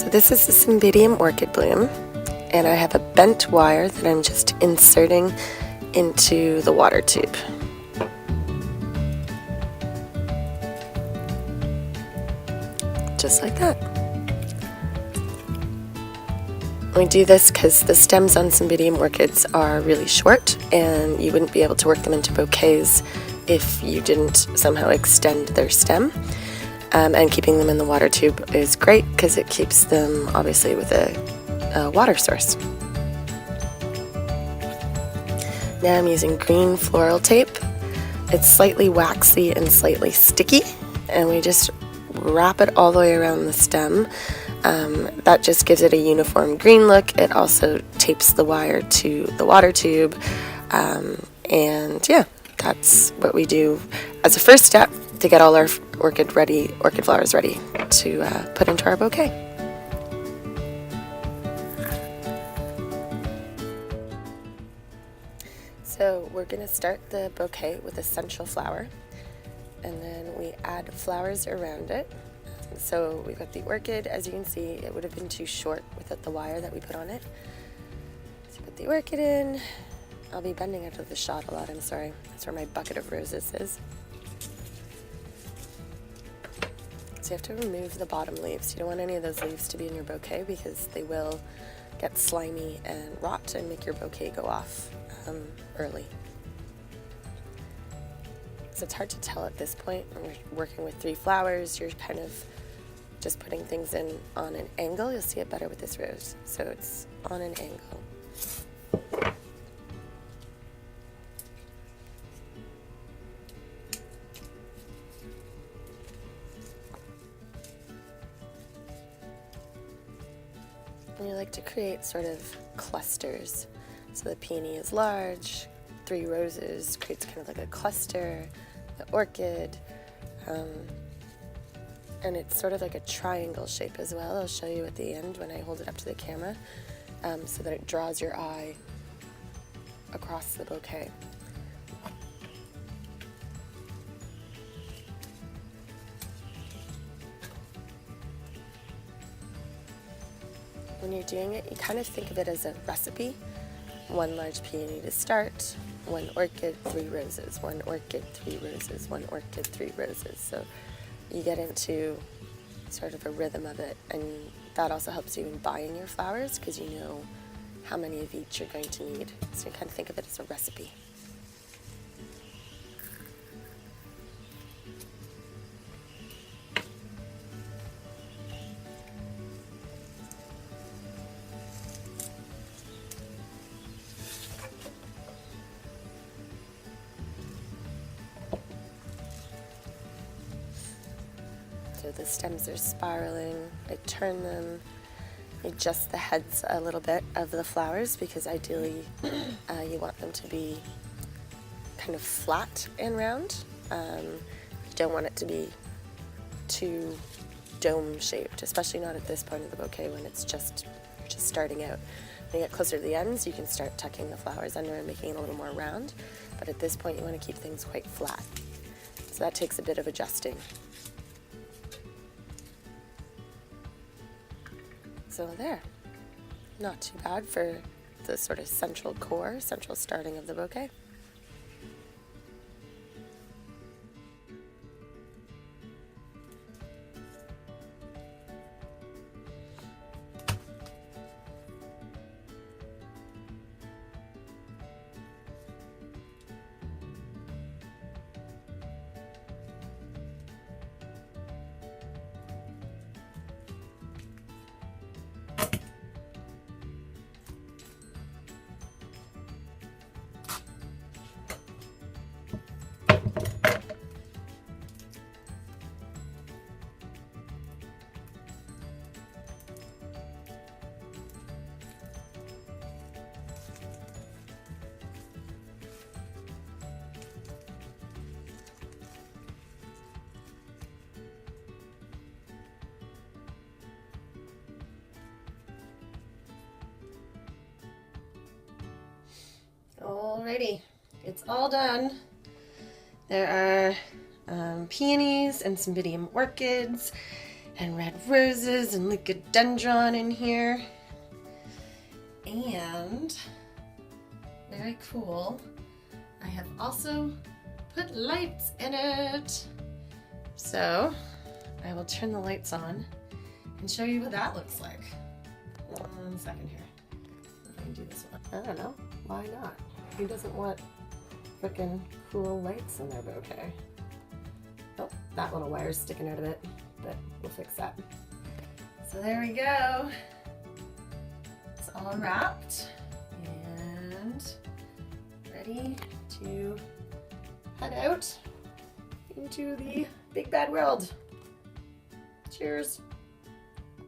So this is the Cymbidium orchid bloom, and I have a bent wire that I'm just inserting into the water tube. Just like that. We do this because the stems on Cymbidium orchids are really short, and you wouldn't be able to work them into bouquets if you didn't somehow extend their stem. And keeping them in the water tube is great because it keeps them obviously with a water source. Now I'm using green floral tape. It's slightly waxy and slightly sticky, and we just wrap it all the way around the stem. That just gives it a uniform green look. It also tapes the wire to the water tube, and yeah, that's what we do as a first step to get all our orchid flowers ready to put into our bouquet. So we're going to start the bouquet with a central flower, and then we add flowers around it. So we've got the orchid. As you can see, it would have been too short without the wire that we put on it. So put the orchid in. I'll be bending out of the shot a lot, I'm sorry. That's where my bucket of roses is. So you have to remove the bottom leaves. You don't want any of those leaves to be in your bouquet because they will get slimy and rot and make your bouquet go off early. So it's hard to tell at this point. When we're working with 3 flowers, you're kind of just putting things in on an angle. You'll see it better with this rose. So it's on an angle. And you like to create sort of clusters. So the peony is large, 3 roses creates kind of like a cluster, the orchid, and it's sort of like a triangle shape as well. I'll show you at the end when I hold it up to the camera, so that it draws your eye across the bouquet. When you're doing it, you kind of think of it as a recipe. 1 large peony to start, 1 orchid, 3 roses, 1 orchid, 3 roses, 1 orchid, 3 roses. So you get into sort of a rhythm of it, and that also helps you in buying your flowers because you know how many of each you're going to need. So you kind of think of it as a recipe. So the stems are spiraling. I turn them, adjust the heads a little bit of the flowers because ideally you want them to be kind of flat and round. You don't want it to be too dome shaped, especially not at this point of the bouquet when it's just starting out. When you get closer to the ends, you can start tucking the flowers under and making it a little more round, but at this point you want to keep things quite flat. So that takes a bit of adjusting. So there, not too bad for the sort of central core, central starting of the bouquet. Alrighty, it's all done. There are peonies and Cymbidium orchids and red roses and leucodendron in here. And very cool, I have also put lights in it. So I will turn the lights on and show you what that looks like. 1 second here. Let me do this one. I don't know, why not? Who doesn't want freaking cool lights in their bouquet? Oh, that little wire's sticking out of it, but we'll fix that. So there we go. It's all wrapped and ready to head out into the big bad world. Cheers.